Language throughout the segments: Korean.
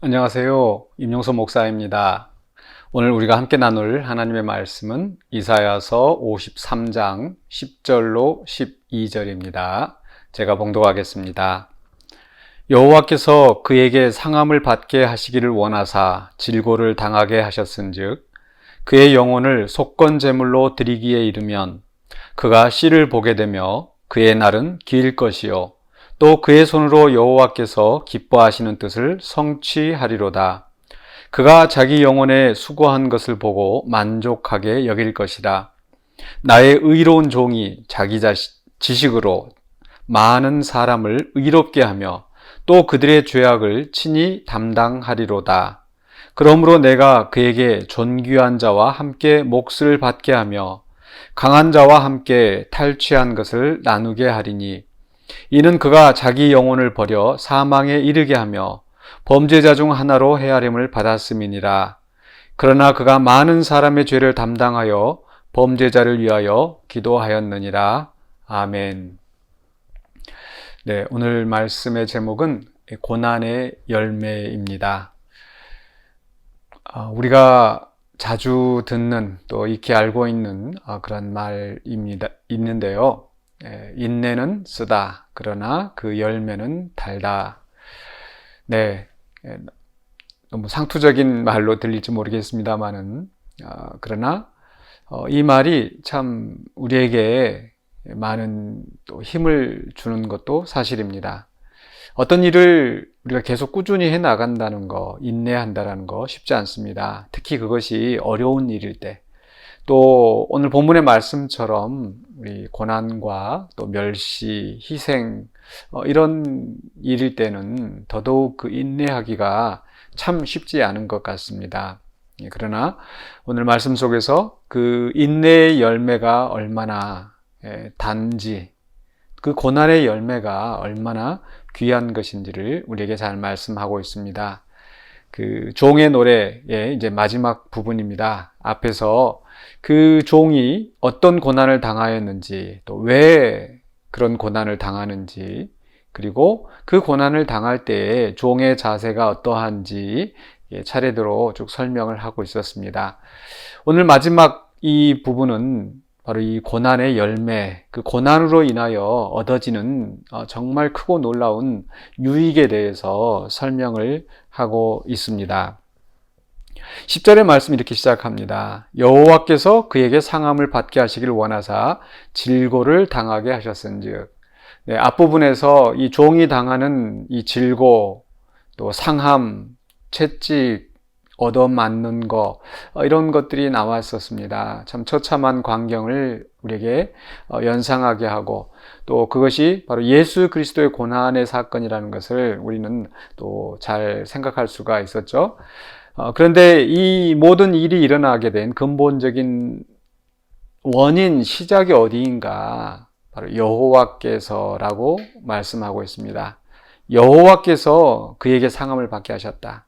안녕하세요. 임용서 목사입니다. 오늘 우리가 함께 나눌 하나님의 말씀은 이사야서 53장 10절로 12절입니다. 제가 봉독하겠습니다. 여호와께서 그에게 상함을 받게 하시기를 원하사 질고를 당하게 하셨은즉 그의 영혼을 속건제물로 드리기에 이르면 그가 씨를 보게 되며 그의 날은 길 것이요 또 그의 손으로 여호와께서 기뻐하시는 뜻을 성취하리로다. 그가 자기 영혼에 수고한 것을 보고 만족하게 여길 것이라. 나의 의로운 종이 자기 지식으로 많은 사람을 의롭게 하며 또 그들의 죄악을 친히 담당하리로다. 그러므로 내가 그에게 존귀한 자와 함께 몫을 받게 하며 강한 자와 함께 탈취한 것을 나누게 하리니 이는 그가 자기 영혼을 버려 사망에 이르게 하며 범죄자 중 하나로 헤아림을 받았음이니라. 그러나 그가 많은 사람의 죄를 담당하여 범죄자를 위하여 기도하였느니라. 아멘. 네, 오늘 말씀의 제목은 고난의 열매입니다. 우리가 자주 듣는 또 익히 알고 있는 그런 있는데요. 인내는 쓰다. 그러나 그 열매는 달다. 네. 너무 상투적인 말로 들릴지 모르겠습니다만은, 그러나, 이 말이 참 우리에게 많은 또 힘을 주는 것도 사실입니다. 어떤 일을 우리가 계속 꾸준히 해 나간다는 거, 인내한다는 거 쉽지 않습니다. 특히 그것이 어려운 일일 때, 또 오늘 본문의 말씀처럼 우리 고난과 또 멸시, 희생 이런 일일 때는 더더욱 그 인내하기가 참 쉽지 않은 것 같습니다. 그러나 오늘 말씀 속에서 그 인내의 열매가 얼마나 단지, 그 고난의 열매가 얼마나 귀한 것인지를 우리에게 잘 말씀하고 있습니다. 그 종의 노래의 이제 마지막 부분입니다. 앞에서 그 종이 어떤 고난을 당하였는지, 또 왜 그런 고난을 당하는지, 그리고 그 고난을 당할 때에 종의 자세가 어떠한지 차례대로 쭉 설명을 하고 있었습니다. 오늘 마지막 이 부분은 바로 이 고난의 열매, 그 고난으로 인하여 얻어지는 정말 크고 놀라운 유익에 대해서 설명을 하고 있습니다. 10절의 말씀 이렇게 시작합니다. 여호와께서 그에게 상함을 받게 하시길 원하사 질고를 당하게 하셨은즉. 네, 앞부분에서 이 종이 당하는 이 질고, 또 상함, 채찍, 얻어맞는 거 이런 것들이 나왔었습니다. 참 처참한 광경을 우리에게 연상하게 하고, 또 그것이 바로 예수 그리스도의 고난의 사건이라는 것을 우리는 또 잘 생각할 수가 있었죠. 그런데 이 모든 일이 일어나게 된 근본적인 원인, 시작이 어디인가? 바로 여호와께서라고 말씀하고 있습니다. 여호와께서 그에게 상함을 받게 하셨다.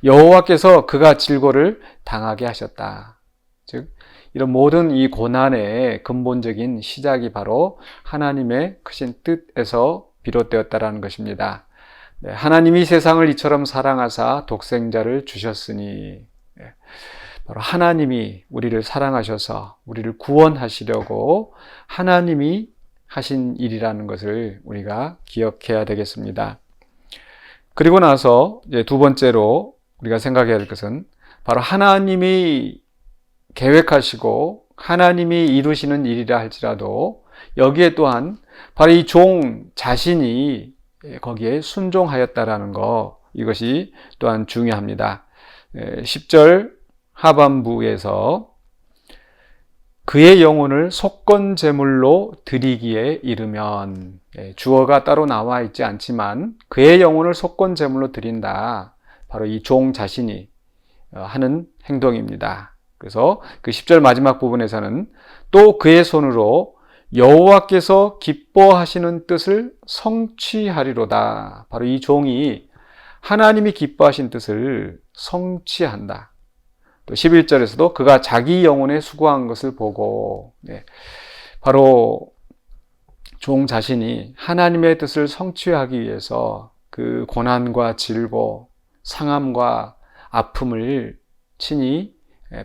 여호와께서 그가 질고를 당하게 하셨다. 즉, 이런 모든 이 고난의 근본적인 시작이 바로 하나님의 크신 뜻에서 비롯되었다라는 것입니다. 네, 하나님이 세상을 이처럼 사랑하사 독생자를 주셨으니, 바로 하나님이 우리를 사랑하셔서 우리를 구원하시려고 하나님이 하신 일이라는 것을 우리가 기억해야 되겠습니다. 그리고 나서 이제 두 번째로 우리가 생각해야 될 것은 바로 하나님이 계획하시고 하나님이 이루시는 일이라 할지라도 여기에 또한 바로 이 종 자신이 거기에 순종하였다라는 거, 이것이 또한 중요합니다. 10절 하반부에서 그의 영혼을 속건제물로 드리기에 이르면, 주어가 따로 나와 있지 않지만 그의 영혼을 속건제물로 드린다. 바로 이 종 자신이 하는 행동입니다. 그래서 그 10절 마지막 부분에서는 또 그의 손으로 여호와께서 기뻐하시는 뜻을 성취하리로다. 바로 이 종이 하나님이 기뻐하신 뜻을 성취한다. 또 11절에서도 그가 자기 영혼에 수고한 것을 보고, 바로 종 자신이 하나님의 뜻을 성취하기 위해서 그 고난과 질고 상함과 아픔을 친히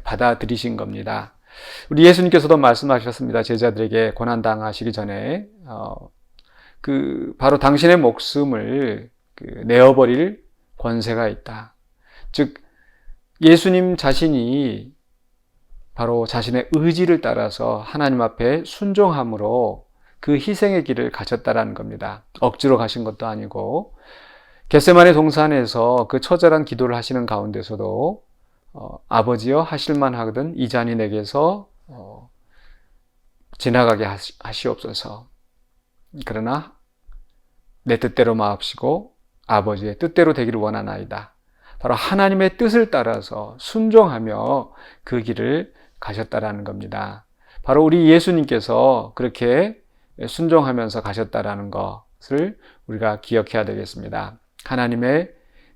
받아들이신 겁니다. 우리 예수님께서도 말씀하셨습니다. 제자들에게 고난당하시기 전에 바로 당신의 목숨을 내어버릴 권세가 있다. 즉 예수님 자신이 바로 자신의 의지를 따라서 하나님 앞에 순종함으로 그 희생의 길을 가셨다라는 겁니다. 억지로 가신 것도 아니고 겟세마네 동산에서 그 처절한 기도를 하시는 가운데서도 아버지여 하실만 하거든 이 잔이 내게서 지나가게 하시옵소서. 그러나 내 뜻대로 마옵시고 아버지의 뜻대로 되기를 원하나이다. 바로 하나님의 뜻을 따라서 순종하며 그 길을 가셨다라는 겁니다. 바로 우리 예수님께서 그렇게 순종하면서 가셨다라는 것을 우리가 기억해야 되겠습니다. 하나님의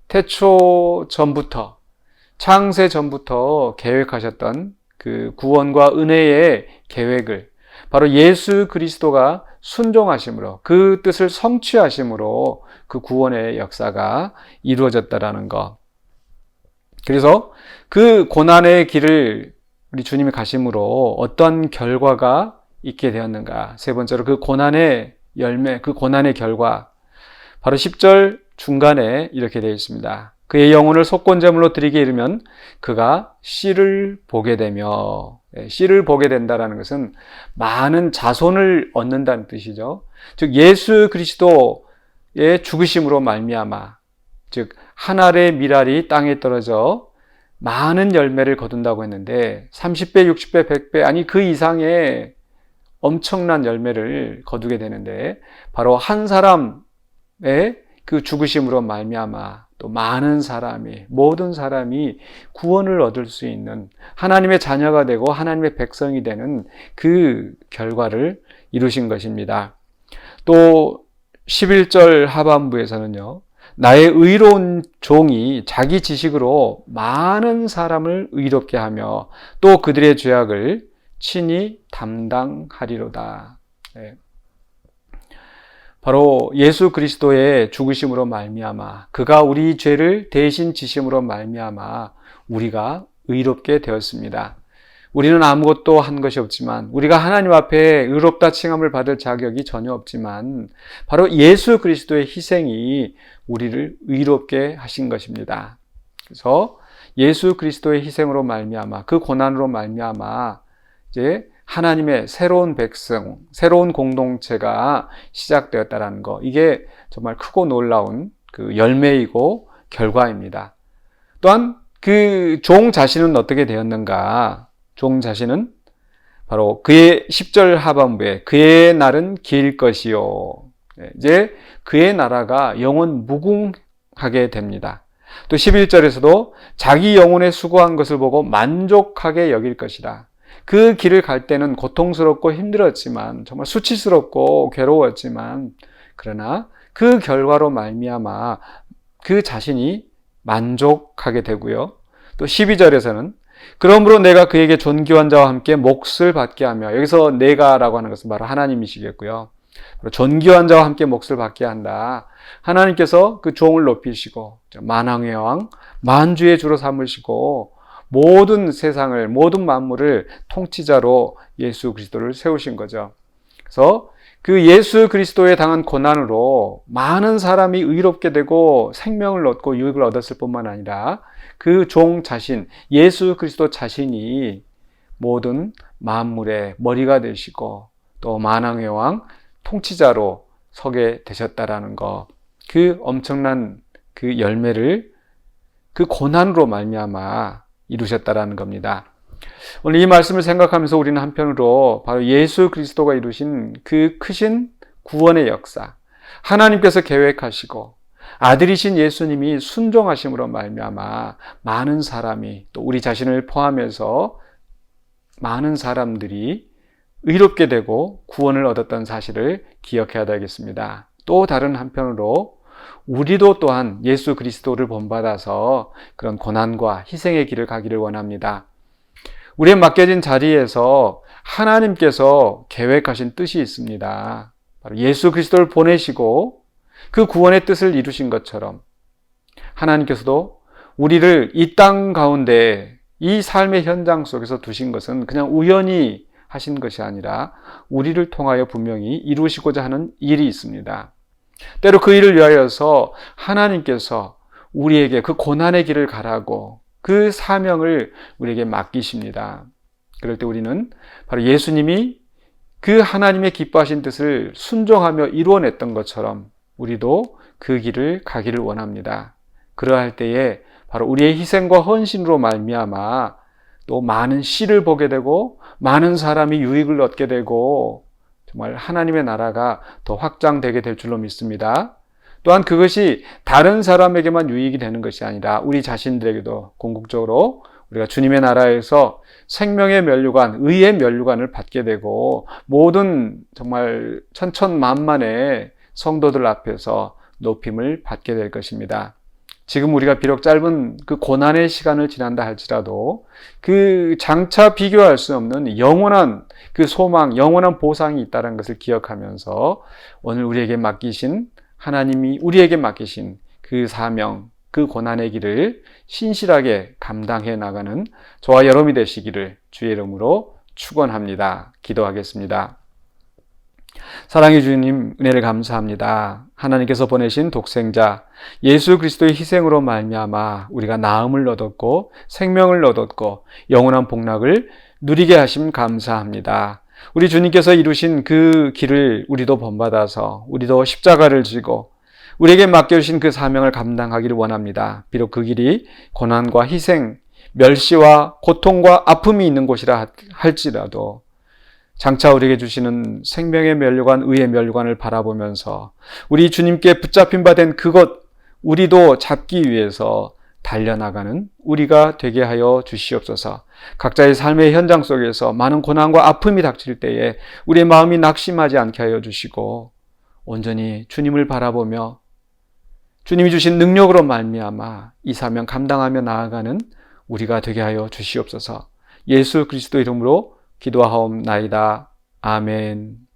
태초 전부터, 창세 전부터 계획하셨던 그 구원과 은혜의 계획을 바로 예수 그리스도가 순종하심으로, 그 뜻을 성취하심으로 그 구원의 역사가 이루어졌다라는 것. 그래서 그 고난의 길을 우리 주님이 가심으로 어떤 결과가 있게 되었는가. 세 번째로 그 고난의 열매, 그 고난의 결과. 바로 10절 중간에 이렇게 되어 있습니다. 그의 영혼을 속건제물로 드리게 이르면 그가 씨를 보게 되며, 씨를 보게 된다는 것은 많은 자손을 얻는다는 뜻이죠. 즉 예수 그리스도의 죽으심으로 말미암아, 즉 한 알의 밀알이 땅에 떨어져 많은 열매를 거둔다고 했는데 30배, 60배, 100배 아니 그 이상의 엄청난 열매를 거두게 되는데 바로 한 사람의 그 죽으심으로 말미암아 또 많은 사람이, 모든 사람이 구원을 얻을 수 있는 하나님의 자녀가 되고 하나님의 백성이 되는 그 결과를 이루신 것입니다. 또 11절 하반부에서는요, 나의 의로운 종이 자기 지식으로 많은 사람을 의롭게 하며 또 그들의 죄악을 친히 담당하리로다. 바로 예수 그리스도의 죽으심으로 말미암아 그가 우리 죄를 대신 지심으로 말미암아 우리가 의롭게 되었습니다. 우리는 아무것도 한 것이 없지만, 우리가 하나님 앞에 의롭다 칭함을 받을 자격이 전혀 없지만 바로 예수 그리스도의 희생이 우리를 의롭게 하신 것입니다. 그래서 예수 그리스도의 희생으로 말미암아 그 고난으로 말미암아 이제 하나님의 새로운 백성, 새로운 공동체가 시작되었다는 거, 이게 정말 크고 놀라운 그 열매이고 결과입니다. 또한 그 종 자신은 어떻게 되었는가? 종 자신은 바로 그의 10절 하반부에 그의 날은 길 것이요. 이제 그의 나라가 영원 무궁하게 됩니다. 또 11절에서도 자기 영혼의 수고한 것을 보고 만족하게 여길 것이다. 그 길을 갈 때는 고통스럽고 힘들었지만 정말 수치스럽고 괴로웠지만 그러나 그 결과로 말미암아 그 자신이 만족하게 되고요. 또 12절에서는 그러므로 내가 그에게 존귀한 자와 함께 몫을 받게 하며, 여기서 내가라고 하는 것은 바로 하나님이시겠고요. 존귀한 자와 함께 몫을 받게 한다. 하나님께서 그 종을 높이시고 만왕의 왕, 만주의 주로 삼으시고 모든 세상을, 모든 만물을 통치자로 예수 그리스도를 세우신 거죠. 그래서 그 예수 그리스도에 당한 고난으로 많은 사람이 의롭게 되고 생명을 얻고 유익을 얻었을 뿐만 아니라 그 종 자신, 예수 그리스도 자신이 모든 만물의 머리가 되시고 또 만왕의 왕, 통치자로 서게 되셨다라는 것, 그 엄청난 그 열매를 그 고난으로 말미암아 이루셨다라는 겁니다. 오늘 이 말씀을 생각하면서 우리는 한편으로 바로 예수 그리스도가 이루신 그 크신 구원의 역사, 하나님께서 계획하시고 아들이신 예수님이 순종하심으로 말미암아 많은 사람이, 또 우리 자신을 포함해서 많은 사람들이 의롭게 되고 구원을 얻었던 사실을 기억해야 되겠습니다. 또 다른 한편으로 우리도 또한 예수 그리스도를 본받아서 그런 고난과 희생의 길을 가기를 원합니다. 우리의 맡겨진 자리에서 하나님께서 계획하신 뜻이 있습니다. 바로 예수 그리스도를 보내시고 그 구원의 뜻을 이루신 것처럼 하나님께서도 우리를 이 땅 가운데 이 삶의 현장 속에서 두신 것은 그냥 우연히 하신 것이 아니라 우리를 통하여 분명히 이루시고자 하는 일이 있습니다. 때로 그 일을 위하여서 하나님께서 우리에게 그 고난의 길을 가라고 그 사명을 우리에게 맡기십니다. 그럴 때 우리는 바로 예수님이 그 하나님의 기뻐하신 뜻을 순종하며 이루어냈던 것처럼 우리도 그 길을 가기를 원합니다. 그러할 때에 바로 우리의 희생과 헌신으로 말미암아 또 많은 씨를 보게 되고 많은 사람이 유익을 얻게 되고 정말 하나님의 나라가 더 확장되게 될 줄로 믿습니다. 또한 그것이 다른 사람에게만 유익이 되는 것이 아니라 우리 자신들에게도 궁극적으로 우리가 주님의 나라에서 생명의 면류관, 의의 면류관을 받게 되고 모든 정말 천천만만의 성도들 앞에서 높임을 받게 될 것입니다. 지금 우리가 비록 짧은 그 고난의 시간을 지난다 할지라도 그 장차 비교할 수 없는 영원한 그 소망, 영원한 보상이 있다는 것을 기억하면서 오늘 우리에게 맡기신 하나님이 우리에게 맡기신 그 사명, 그 고난의 길을 신실하게 감당해 나가는 저와 여러분이 되시기를 주의 이름으로 축원합니다. 기도하겠습니다. 사랑해 주님, 은혜를 감사합니다. 하나님께서 보내신 독생자 예수 그리스도의 희생으로 말미암아 우리가 나음을 얻었고 생명을 얻었고 영원한 복락을 누리게 하심 감사합니다. 우리 주님께서 이루신 그 길을 우리도 본받아서 우리도 십자가를 지고 우리에게 맡겨주신 그 사명을 감당하기를 원합니다. 비록 그 길이 고난과 희생, 멸시와 고통과 아픔이 있는 곳이라 할지라도 장차 우리에게 주시는 생명의 면류관, 의의 면류관을 바라보면서 우리 주님께 붙잡힌 바 된 그것 우리도 잡기 위해서 달려나가는 우리가 되게 하여 주시옵소서. 각자의 삶의 현장 속에서 많은 고난과 아픔이 닥칠 때에 우리의 마음이 낙심하지 않게 하여 주시고 온전히 주님을 바라보며 주님이 주신 능력으로 말미암아 이 사명 감당하며 나아가는 우리가 되게 하여 주시옵소서. 예수 그리스도 이름으로 기도하옵나이다. 아멘.